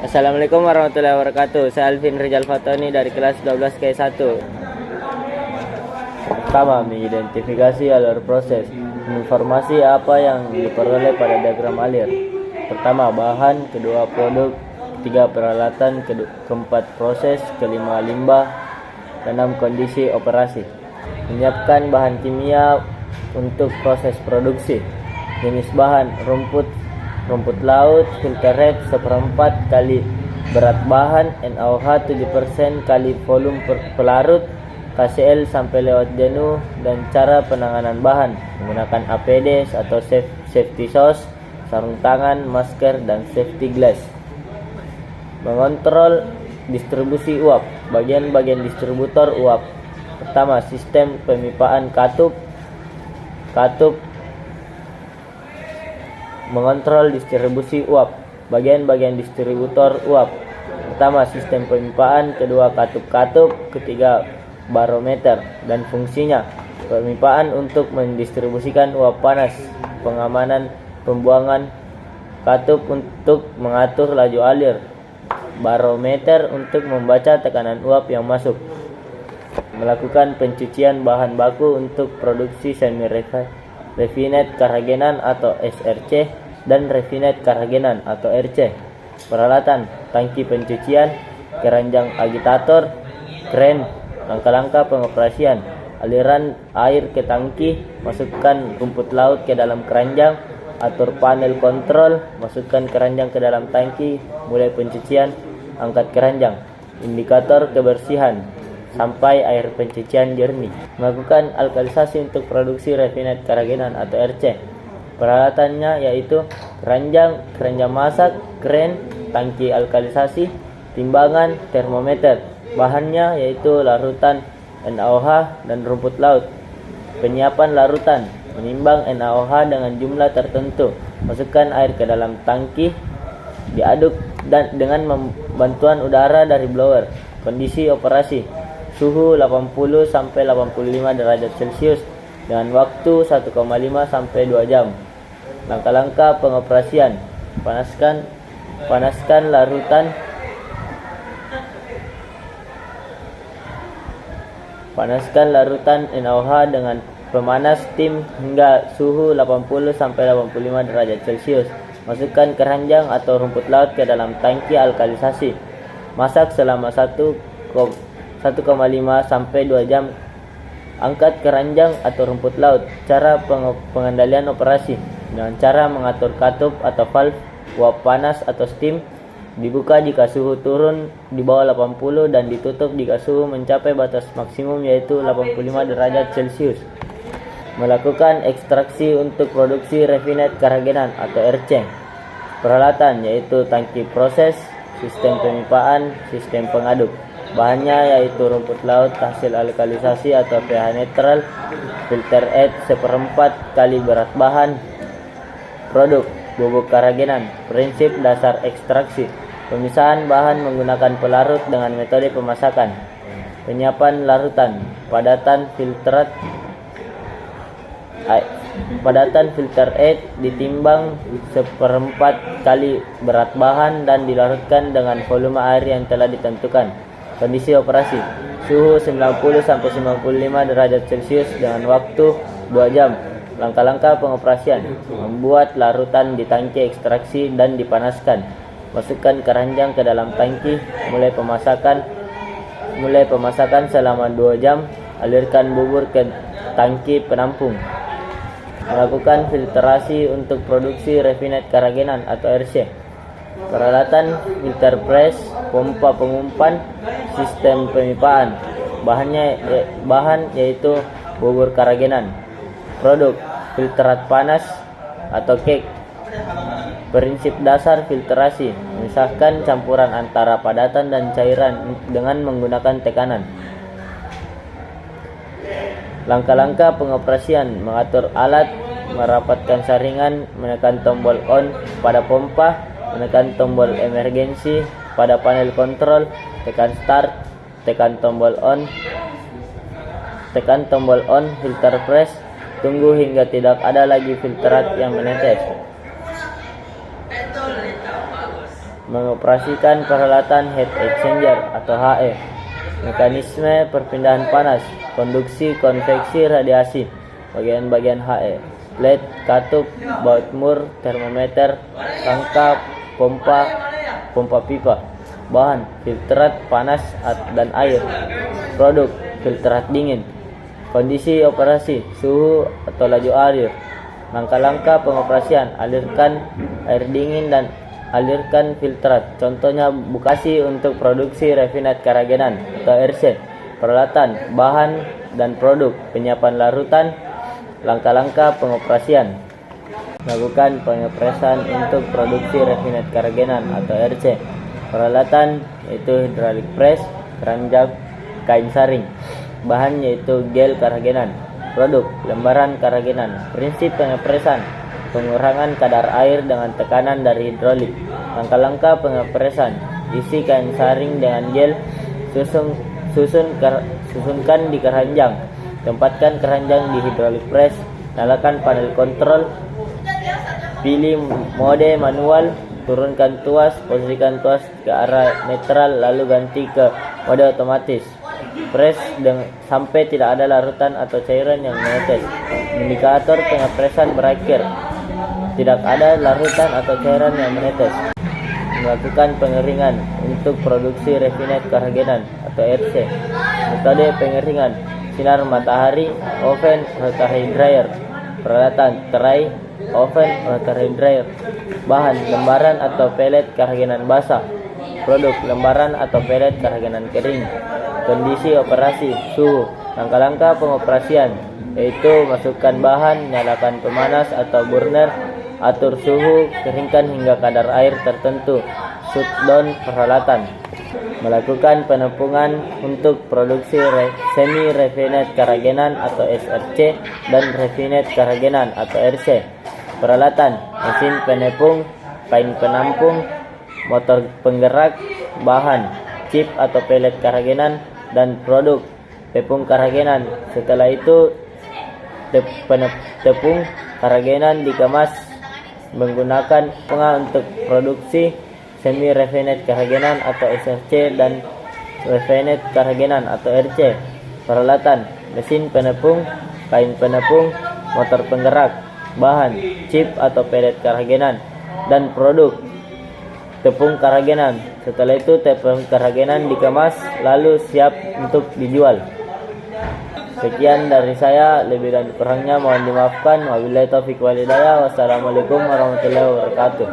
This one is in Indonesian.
Assalamualaikum warahmatullahi wabarakatuh. Saya Alvin Rizal Fatoni dari kelas 12 K1. Pertama, mengidentifikasi alur proses. Informasi apa yang diperoleh pada diagram alir. Pertama, bahan. Kedua, produk. Ketiga, peralatan. Keempat, proses. Kelima, limbah. Keenam, kondisi operasi. Menyiapkan bahan kimia untuk proses produksi. Jenis bahan: rumput laut, filter red 1/4 kali berat bahan, NaOH 7% kali volume pelarut, KCl sampai lewat jenuh, dan cara penanganan bahan menggunakan APD atau safety sauce, sarung tangan, masker, dan safety glass. Mengontrol distribusi uap. Bagian-bagian distributor uap. Pertama, sistem pemipaan katup. Mengontrol distribusi uap. Bagian-bagian distributor uap. Pertama, sistem pemipaan. Kedua, katup-katup. Ketiga, barometer dan fungsinya. Pemipaan untuk mendistribusikan uap panas. Pengamanan pembuangan. Katup untuk mengatur laju alir. Barometer untuk membaca tekanan uap yang masuk. Melakukan pencucian bahan baku untuk produksi semi-refined karagenan atau SRC dan refined karagenan atau RC. Peralatan: tangki pencucian, keranjang agitator, kren. Langkah-langkah pengoperasian: aliran air ke tangki, masukkan rumput laut ke dalam keranjang, atur panel kontrol, masukkan keranjang ke dalam tangki, mulai pencucian, angkat keranjang. Indikator kebersihan sampai air pencucian jernih. Melakukan alkalisasi untuk produksi refined karagenan atau RC. Peralatannya yaitu keranjang masak, kren, tangki alkalisasi, timbangan, termometer. Bahannya yaitu larutan NaOH dan rumput laut. Penyiapan larutan: menimbang NaOH dengan jumlah tertentu, masukkan air ke dalam tangki, diaduk dan dengan bantuan udara dari blower. Kondisi operasi: suhu 80 sampai 85 derajat Celcius dengan waktu 1,5 sampai 2 jam. Langkah-langkah pengoperasian: panaskan larutan NaOH dengan pemanas steam hingga suhu 80 sampai 85 derajat Celcius. Masukkan keranjang atau rumput laut ke dalam tangki alkalisasi. Masak selama 1,5 sampai 2 jam. Angkat keranjang atau rumput laut. Cara pengendalian operasi dengan cara mengatur katup atau valve uap panas atau steam. Dibuka jika suhu turun di bawah 80 dan ditutup jika suhu mencapai batas maksimum yaitu 85 derajat Celcius. Melakukan ekstraksi untuk produksi refined karagenan atau RC. Peralatan yaitu tangki proses, sistem pemipaan, sistem pengaduk. Bahannya yaitu rumput laut hasil alkalisasi atau pH netral, filter air 1/4 kali berat bahan. Produk: bubuk karagenan. Prinsip dasar ekstraksi: pemisahan bahan menggunakan pelarut dengan metode pemasakan. Penyiapan larutan: padatan filter air ditimbang 1/4 kali berat bahan dan dilarutkan dengan volume air yang telah ditentukan. Kondisi operasi: suhu 90 sampai 95 derajat Celcius dengan waktu 2 jam. Langkah-langkah pengoperasian: membuat larutan di tangki ekstraksi dan dipanaskan. Masukkan keranjang ke dalam tangki, mulai pemasakan selama 2 jam. Alirkan bubur ke tangki penampung. Melakukan filtrasi untuk produksi refined karagenan atau RC. Peralatan: filter press, pompa pengumpan, sistem pemipaan. Bahan yaitu bubur karagenan. Produk: filtrat panas atau cake. Prinsip dasar filtrasi: memisahkan campuran antara padatan dan cairan dengan menggunakan tekanan. Langkah-langkah pengoperasian: mengatur alat, merapatkan saringan, menekan tombol on pada pompa, menekan tombol emergensi pada panel kontrol, tekan start, tekan tombol on, filter press, tunggu hingga tidak ada lagi filtrat yang menetes. mengoperasikan peralatan heat exchanger atau HE, mekanisme perpindahan panas, konduksi, konveksi, radiasi, bagian-bagian HE, plate, katup, baut mur, termometer, rangka, pompa pipa, bahan, filtrat panas dan air, produk, filtrat dingin, kondisi operasi, suhu atau laju air, langkah-langkah pengoperasian, alirkan air dingin dan alirkan filtrat. Contohnya bukasi untuk produksi refinat keragenan atau RC, peralatan, bahan dan produk, penyiapan larutan, langkah-langkah pengoperasian. Lakukan pengepresan untuk produksi refinat keragenan atau RC. Peralatan yaitu hydraulic press, keranjang, kain saring. Bahan yaitu gel keragenan. Produk, lembaran keragenan. Prinsip pengepresan, pengurangan kadar air dengan tekanan dari hidrolik. Langkah-langkah pengepresan, isi kain saring dengan gel, susunkan di keranjang, tempatkan keranjang di hydraulic press, nyalakan panel kontrol, pilih mode manual, turunkan tuas, posisikan tuas ke arah netral lalu ganti ke mode otomatis. Press sampai tidak ada larutan atau cairan yang menetes. Indikator pengepresan berakhir, tidak ada larutan atau cairan yang menetes. Melakukan pengeringan untuk produksi refinat keragenan atau RC. Metode pengeringan, sinar matahari, oven, rotary dryer. Peralatan, terai, oven, rotary dryer. Bahan, lembaran atau pelet keragenan basah. Produk, lembaran atau pelet keragenan kering. Kondisi operasi, suhu. Langkah-langkah pengoperasian yaitu masukkan bahan, nyalakan pemanas atau burner, atur suhu, keringkan hingga kadar air tertentu, shutdown peralatan. Melakukan penepungan untuk produksi semi refinat keragenan atau SRC dan refinat keragenan atau RC. Peralatan, mesin penepung, kain penampung, motor penggerak, bahan, chip atau pelet keragenan, dan produk, tepung keragenan. Setelah itu tepung keragenan dikemas menggunakan untuk produksi semi refinat keragenan atau SRC dan refinat keragenan atau RC. Peralatan, mesin penepung, kain penepung, motor penggerak, bahan, chip atau pelet keragenan, dan produk, tepung keragenan. Setelah itu tepung keragenan dikemas lalu siap untuk dijual. Sekian dari saya, lebih dan kurangnya mohon dimaafkan. Wabillahi taufiq wal hidayah. Wassalamualaikum warahmatullahi wabarakatuh.